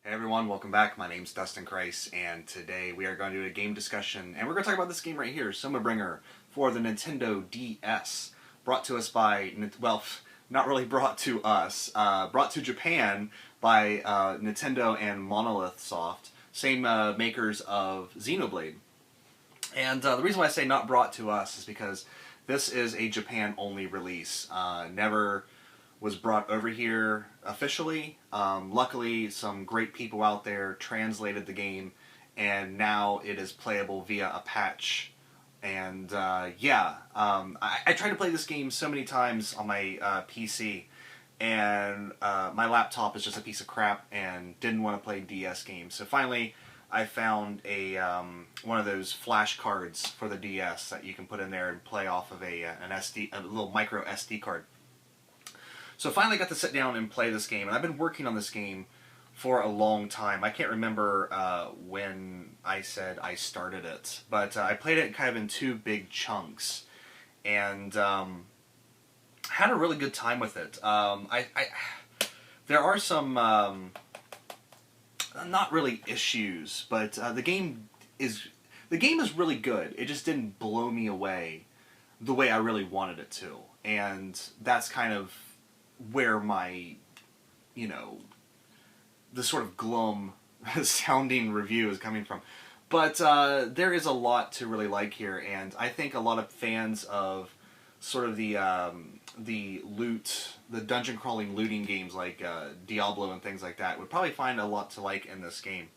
Hey everyone, welcome back. My name's Dustinkreis, and today we are going to do a game discussion, and we're going to talk about this game right here, Soma for the Nintendo DS. Brought to us by, well, not really brought to us, brought to Japan by Nintendo and Monolith Soft, same makers of Xenoblade. And the reason why I say not brought to us is because this is a Japan-only release. Never was brought over here officially. Luckily, some great people out there translated the game, and now it is playable via a patch. And I tried to play this game so many times on my PC, and my laptop is just a piece of crap and didn't want to play DS games. So finally, I found a one of those flash cards for the DS that you can put in there and play off of a little micro SD card. So finally got to sit down and play this game, and I've been working on this game for a long time. I can't remember when I said I started it, but I played it kind of in two big chunks, and had a really good time with it. There are some not really issues, but the game is really good. It just didn't blow me away the way I really wanted it to, and that's kind of where my, the sort of glum sounding review is coming from. But there is a lot to really like here, and I think a lot of fans of sort of the dungeon crawling looting games like Diablo and things like that would probably find a lot to like in this game.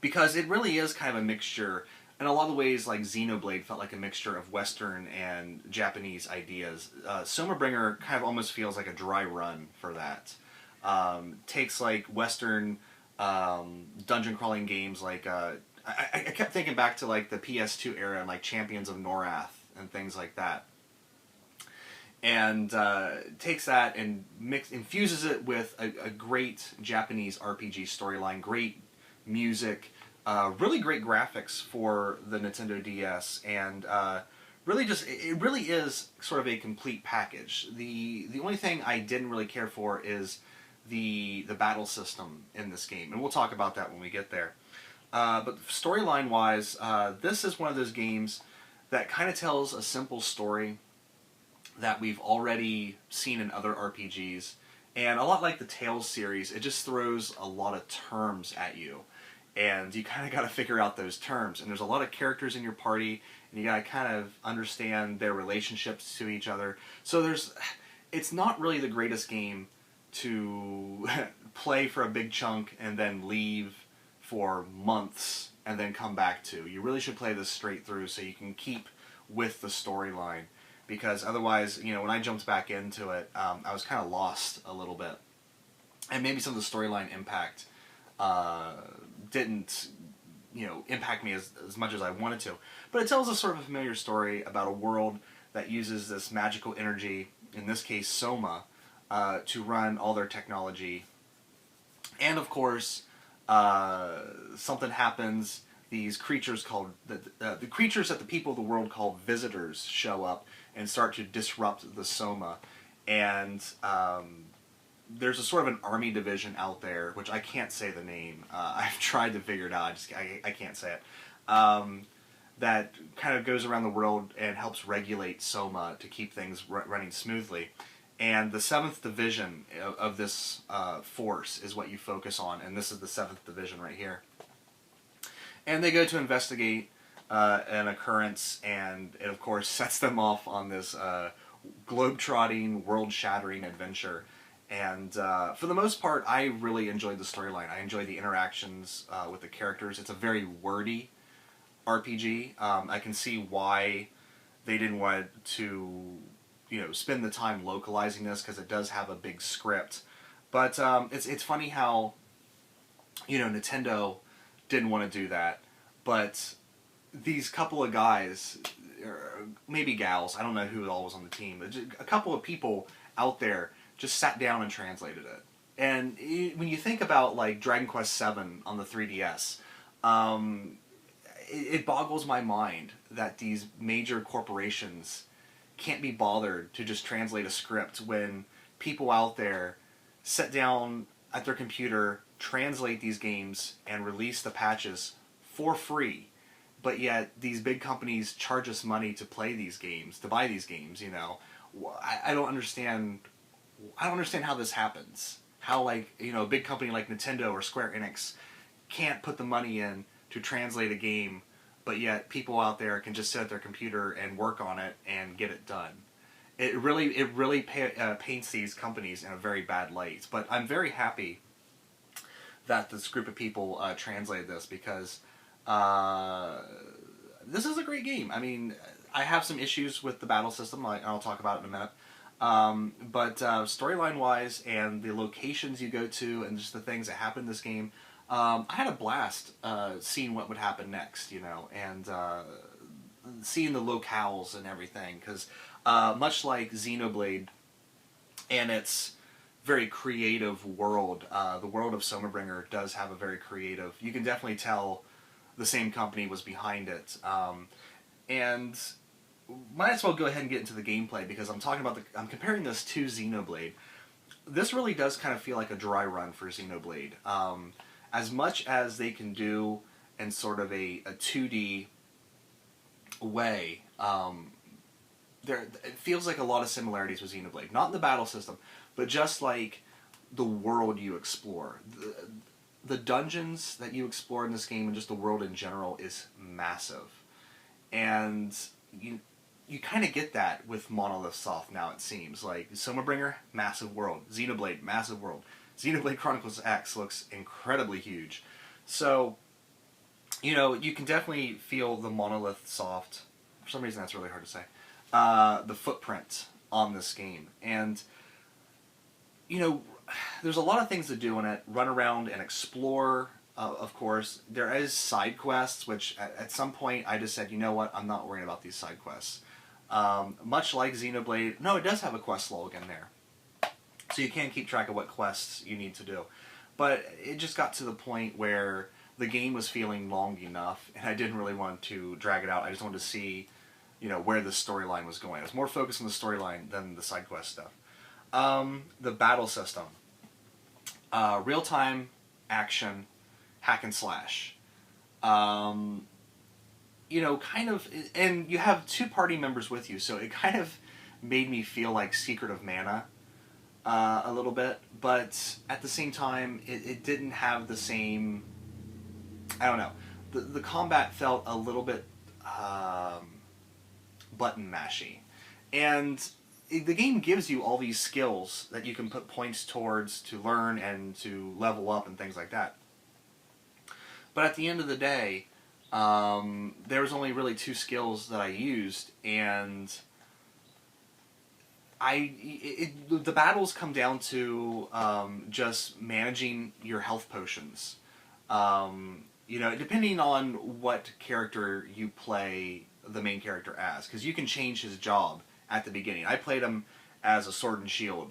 Because it really is kind of a mixture. In a lot of ways, like Xenoblade felt like a mixture of Western and Japanese ideas. Soma kind of almost feels like a dry run for that. Takes like Western dungeon crawling games like I kept thinking back to like the PS2 era and like Champions of Norath and things like that. And takes that and infuses it with a great Japanese RPG storyline, great music. Really great graphics for the Nintendo DS, and it really is sort of a complete package. The only thing I didn't really care for is the battle system in this game, and we'll talk about that when we get there. But storyline wise, this is one of those games that kind of tells a simple story that we've already seen in other RPGs, and a lot like the Tales series, it just throws a lot of terms at you. And you kind of got to figure out those terms. And there's a lot of characters in your party, and you got to kind of understand their relationships to each other. So it's not really the greatest game to play for a big chunk and then leave for months and then come back to. You really should play this straight through so you can keep with the storyline. Because otherwise, when I jumped back into it, I was kind of lost a little bit. And maybe some of the storyline impact didn't impact me as much as I wanted to. But it tells a sort of a familiar story about a world that uses this magical energy, in this case Soma, to run all their technology. And of course, something happens. These creatures called the creatures that the people of the world call visitors show up and start to disrupt the Soma. And there's a sort of an army division out there, which I can't say the name. I've tried to figure it out. I can't say it. That kind of goes around the world and helps regulate Soma to keep things running smoothly. And the 7th division of this force is what you focus on, and this is the 7th division right here. And they go to investigate an occurrence, and it of course sets them off on this globe-trotting, world-shattering adventure. And for the most part, I really enjoyed the storyline. I enjoyed the interactions with the characters. It's a very wordy RPG. I can see why they didn't want to, spend the time localizing this, because it does have a big script. But it's funny how, Nintendo didn't want to do that. But these couple of guys, or maybe gals, I don't know who all was on the team, but just a couple of people out there just sat down and translated it. And when you think about like Dragon Quest VII on the 3DS, it boggles my mind that these major corporations can't be bothered to just translate a script when people out there sit down at their computer translate these games and release the patches for free, but yet these big companies charge us money to play these games, to buy these games, you know. I don't understand. I don't understand how this happens. How, like, you know, a big company like Nintendo or Square Enix can't put the money in to translate a game, but yet people out there can just sit at their computer and work on it and get it done. It really paints these companies in a very bad light. But I'm very happy that this group of people translated this, because this is a great game. I mean, I have some issues with the battle system. I'll talk about it in a minute. But storyline-wise and the locations you go to and just the things that happen in this game, I had a blast seeing what would happen next, you know, and seeing the locales and everything. Because much like Xenoblade and its very creative world, the world of Somabringer does have a very creative... You can definitely tell the same company was behind it. And might as well go ahead and get into the gameplay, because I'm comparing this to Xenoblade. This really does kind of feel like a dry run for Xenoblade. As much as they can do in sort of a 2D way, it feels like a lot of similarities with Xenoblade. Not in the battle system, but just like the world you explore. The dungeons that you explore in this game and just the world in general is massive. And you kind of get that with Monolith Soft now, it seems. Like, Somabringer, massive world. Xenoblade, massive world. Xenoblade Chronicles X looks incredibly huge. So, you know, you can definitely feel the Monolith Soft, for some reason that's really hard to say, the footprint on this game. And, you know, there's a lot of things to do in it. Run around and explore, of course. There is side quests, which at some point I just said, you know what, I'm not worrying about these side quests. Much like Xenoblade, no, it does have a quest log in there. So you can keep track of what quests you need to do. But it just got to the point where the game was feeling long enough, and I didn't really want to drag it out. I just wanted to see, you know, where the storyline was going. I was more focused on the storyline than the side quest stuff. The battle system. Real-time action, hack and slash. You know, kind of, and you have two party members with you, so it kind of made me feel like Secret of Mana a little bit, but at the same time, it didn't have the same, I don't know, the combat felt a little bit button mashy, and the game gives you all these skills that you can put points towards to learn and to level up and things like that. But at the end of the day, there was only really 2 skills that I used, and the battles come down to just managing your health potions. You know, depending on what character you play the main character as, because you can change his job at the beginning. I played him as a sword and shield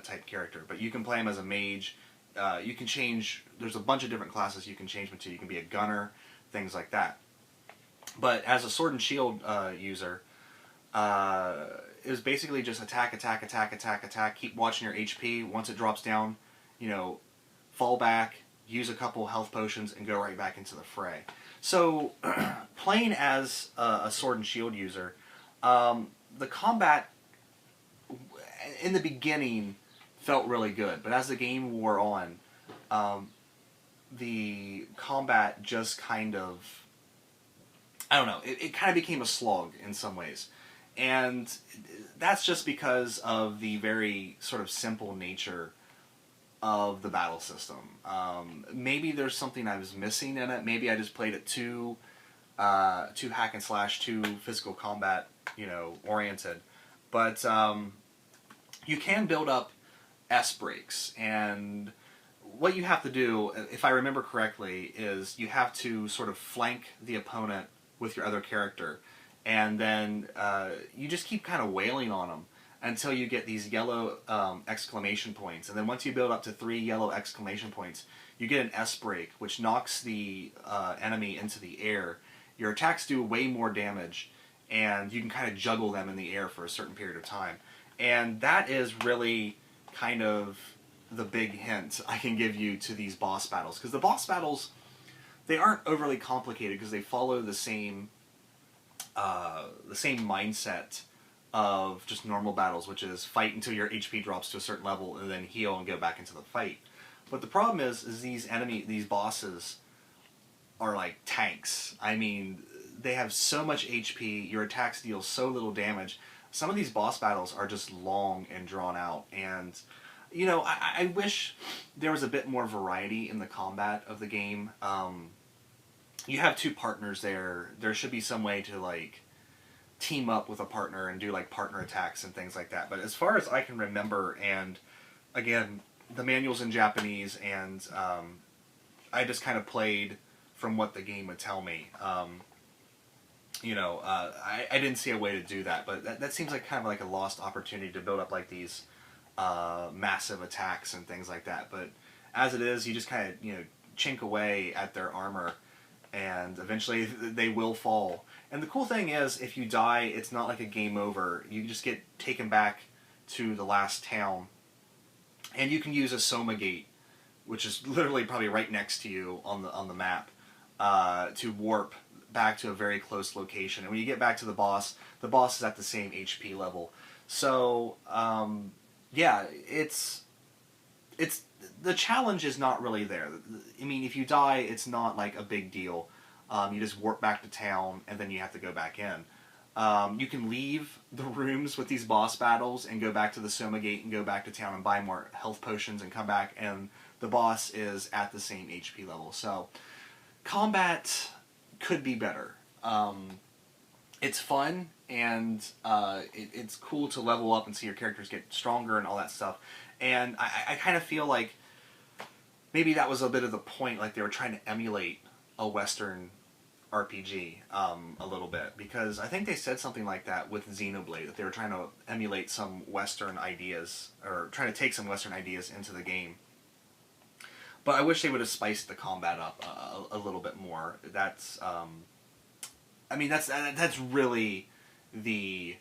type character, but you can play him as a mage. You can change, there's a bunch of different classes you can change him to. You can be a gunner, things like that. But as a sword and shield user, it was basically just attack, attack, attack, attack, attack, keep watching your HP. Once it drops down, you know, fall back, use a couple health potions, and go right back into the fray. So, playing as a sword and shield user, the combat in the beginning felt really good, but as the game wore on, the combat just kind of, I don't know, it kind of became a slog in some ways. And that's just because of the very sort of simple nature of the battle system. Maybe there's something I was missing in it. Maybe I just played it too hack and slash, too physical combat, you know, oriented. But you can build up S breaks, and what you have to do, if I remember correctly, is you have to sort of flank the opponent with your other character, and then you just keep kind of wailing on them until you get these yellow exclamation points. And then once you build up to 3 yellow exclamation points, you get an S break, which knocks the enemy into the air. Your attacks do way more damage, and you can kind of juggle them in the air for a certain period of time. And that is really kind of the big hint I can give you to these boss battles, because the boss battles, they aren't overly complicated because they follow the same mindset of just normal battles, which is fight until your HP drops to a certain level and then heal and go back into the fight. But the problem is these bosses are like tanks. I mean, they have so much HP, your attacks deal so little damage. Some of these boss battles are just long and drawn out, and you know, I wish there was a bit more variety in the combat of the game. You have two partners there. There should be some way to like team up with a partner and do like partner attacks and things like that. But as far as I can remember, and again, the manual's in Japanese, and I just kind of played from what the game would tell me. I didn't see a way to do that, but that seems like kind of like a lost opportunity to build up like these massive attacks and things like that. But as it is, you just kind of, chink away at their armor, and eventually they will fall. And the cool thing is, if you die, it's not like a game over. You just get taken back to the last town, and you can use a Soma gate, which is literally probably right next to you on the map, to warp back to a very close location. And when you get back to the boss is at the same HP level. So yeah, it's the challenge is not really there. I mean, if you die, it's not like a big deal. You just warp back to town, and then you have to go back in. You can leave the rooms with these boss battles and go back to the Soma Gate and go back to town and buy more health potions and come back, and the boss is at the same HP level. So, combat could be better. It's fun, and it's cool to level up and see your characters get stronger and all that stuff. And I kind of feel like maybe that was a bit of the point, like they were trying to emulate a Western RPG a little bit, because I think they said something like that with Xenoblade, that they were trying to emulate some Western ideas, or trying to take some Western ideas into the game. But I wish they would have spiced the combat up a little bit more. That's, I mean, that's really the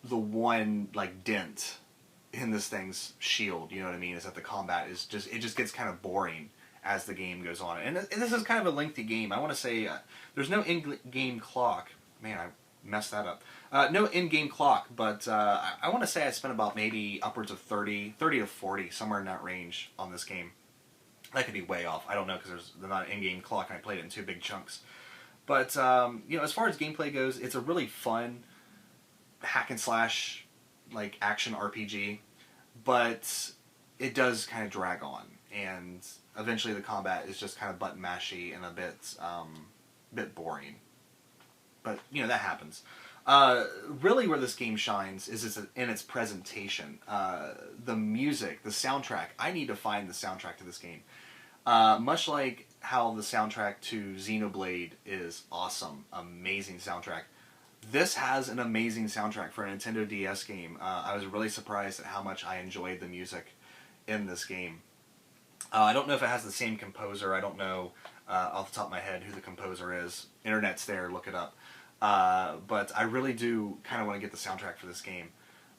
one like dent in this thing's shield. You know what I mean? Is that the combat is just gets kind of boring as the game goes on. And this is kind of a lengthy game. I want to say there's no in-game clock. Man, I messed that up. No in-game clock, but I want to say I spent about maybe upwards of 30 to 40, somewhere in that range on this game. That could be way off. I don't know, because there's not an in-game clock, and I played it in 2 big chunks. But, as far as gameplay goes, it's a really fun hack and slash, like, action RPG, but it does kind of drag on, and eventually the combat is just kind of button mashy and a bit boring. But, that happens. Really where this game shines is in its presentation. The music, the soundtrack. I need to find the soundtrack to this game. Much like how the soundtrack to Xenoblade is awesome, amazing soundtrack, this has an amazing soundtrack for a Nintendo DS game. I was really surprised at how much I enjoyed the music in this game. I don't know if it has the same composer. I don't know off the top of my head who the composer is. Internet's there, look it up. But I really do kind of want to get the soundtrack for this game.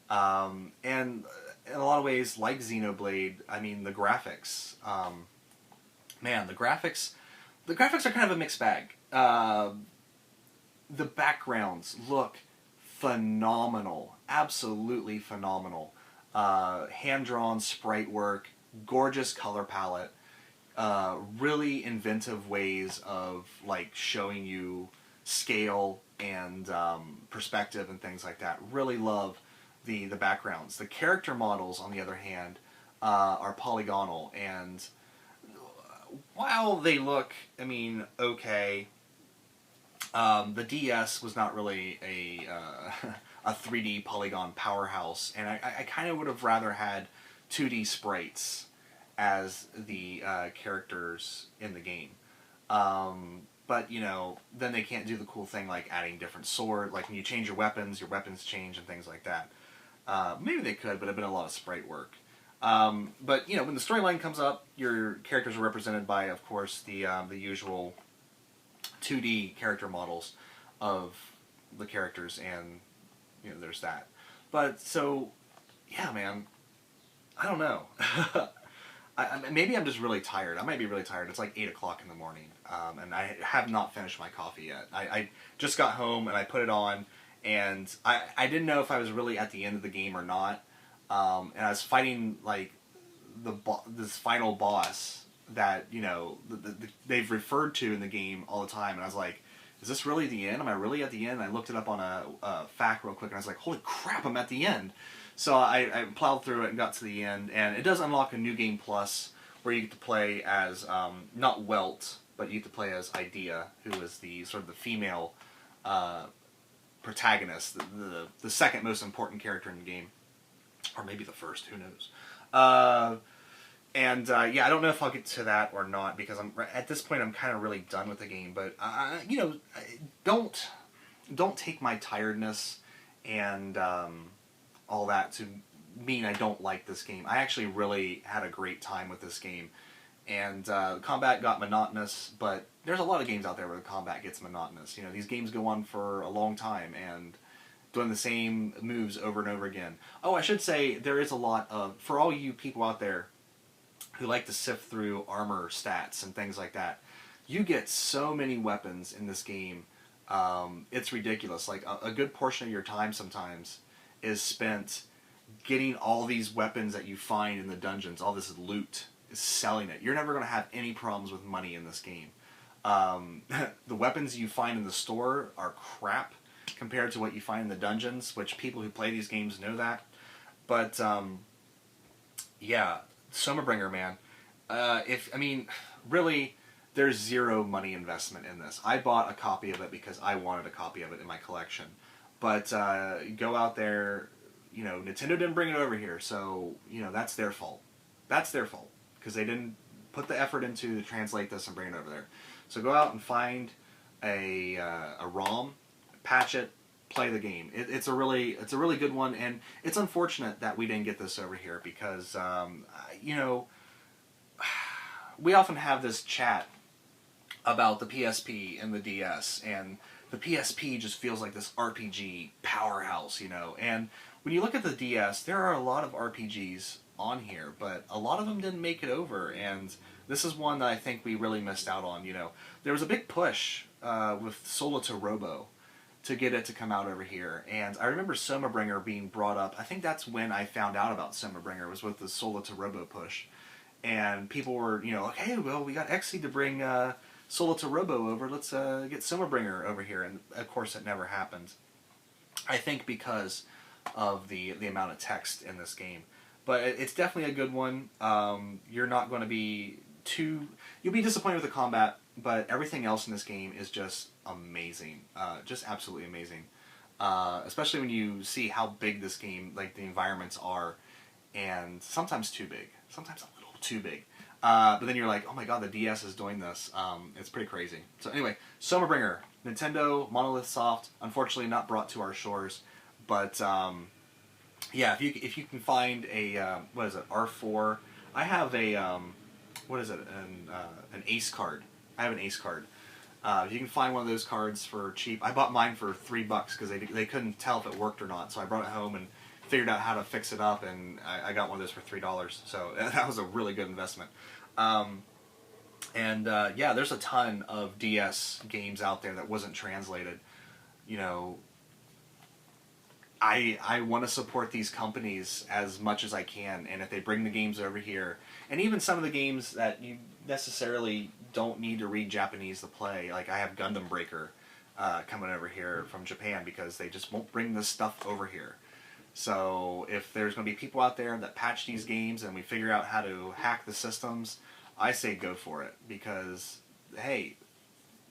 And in a lot of ways, like Xenoblade, I mean, the graphics, man, the graphics are kind of a mixed bag. The backgrounds look phenomenal, absolutely phenomenal. Hand-drawn sprite work, gorgeous color palette, really inventive ways of like showing you scale and perspective and things like that. Really love the backgrounds. The character models, on the other hand, are polygonal, and while they look, I mean, okay, the DS was not really a 3D polygon powerhouse, and I kind of would have rather had 2D sprites as the characters in the game. But, then they can't do the cool thing like adding different sword. Like when you change your weapons change and things like that. Maybe they could, but it'd been a lot of sprite work. But, when the storyline comes up, your characters are represented by, of course, the usual 2D character models of the characters, and, there's that. But, so, yeah, man. I don't know. Maybe I'm just really tired. I might be really tired. It's like 8 o'clock in the morning, and I have not finished my coffee yet. I just got home and I put it on, and I didn't know if I was really at the end of the game or not. And I was fighting like this final boss that, you know, they've referred to in the game all the time, and I was like, is this really the end? Am I really at the end? And I looked it up on a fact real quick, and I was like, holy crap, I'm at the end. So I plowed through it and got to the end, and it does unlock a new game plus where you get to play as, not Welt, but you get to play as Idea, who is the sort of the female protagonist, the second most important character in the game. Or maybe the first, who knows. Yeah, I don't know if I'll get to that or not, because at this point I'm kind of really done with the game. But you know, don't take my tiredness and all that to mean I don't like this game. I actually really had a great time with this game, and combat got monotonous. But there's a lot of games out there where the combat gets monotonous. You know, these games go on for a long time and doing the same moves over and over again. Oh, I should say there is a lot of, for all you people out there who like to sift through armor stats and things like that, you get so many weapons in this game. It's ridiculous. Like a good portion of your time sometimes is spent getting all these weapons that you find in the dungeons, all this loot, is selling it. You're never going to have any problems with money in this game. The weapons you find in the store are crap compared to what you find in the dungeons, which people who play these games know that. But yeah, Somabringer, man. Really, there's zero money investment in this. I bought a copy of it because I wanted a copy of it in my collection. But go out there, you know, Nintendo didn't bring it over here, so, you know, that's their fault. That's their fault, because they didn't put the effort into to translate this and bring it over there. So go out and find a ROM, patch it, play the game. It's a really good one, and it's unfortunate that we didn't get this over here because you know, we often have this chat about the PSP and the DS, and the PSP just feels like this RPG powerhouse, you know. And when you look at the DS, there are a lot of RPGs on here, but a lot of them didn't make it over, and this is one that I think we really missed out on. You know, there was a big push with Sola to Robo to get it to come out over here, and I remember Somabringer being brought up. I think that's when I found out about Somabringer, was with the Sola to Robo push, and people were, you know, like, hey, well, we got Exy to bring Sola to Robo over, let's get Somabringer over here, and of course it never happened. I think because of the amount of text in this game. But it's definitely a good one. You're not going to be you'll be disappointed with the combat, but everything else in this game is just amazing. Just absolutely amazing. Especially when you see how big this game, like the environments are, and sometimes too big. Sometimes a little too big. But then you're like, oh my god, the DS is doing this. It's pretty crazy. So anyway, Somabringer, Nintendo, Monolith Soft, unfortunately not brought to our shores, but yeah, if you can find a what is it, R4? I have a what is it, an Ace card. I have an Ace card. If you can find one of those cards for cheap, I bought mine for $3 because they couldn't tell if it worked or not. So I brought it home and figured out how to fix it up, and I got one of those for $3. So that was a really good investment. Yeah, there's a ton of DS games out there that wasn't translated. You know, I want to support these companies as much as I can, and if they bring the games over here, and even some of the games that you necessarily don't need to read Japanese to play, like I have Gundam Breaker coming over here from Japan because they just won't bring this stuff over here. So if there's going to be people out there that patch these games and we figure out how to hack the systems, I say go for it, because hey,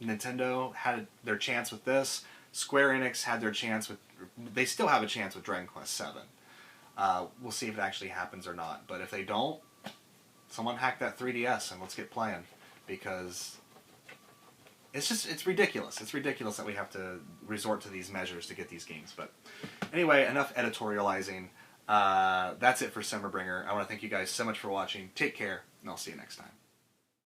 Nintendo had their chance with this. Square Enix had their chance with, they still have a chance with Dragon Quest VII. We'll see if it actually happens or not. But if they don't, someone hack that 3DS and let's get playing, because it's ridiculous. It's ridiculous that we have to resort to these measures to get these games. But anyway, enough editorializing. That's it for Somabringer. I want to thank you guys so much for watching. Take care, and I'll see you next time.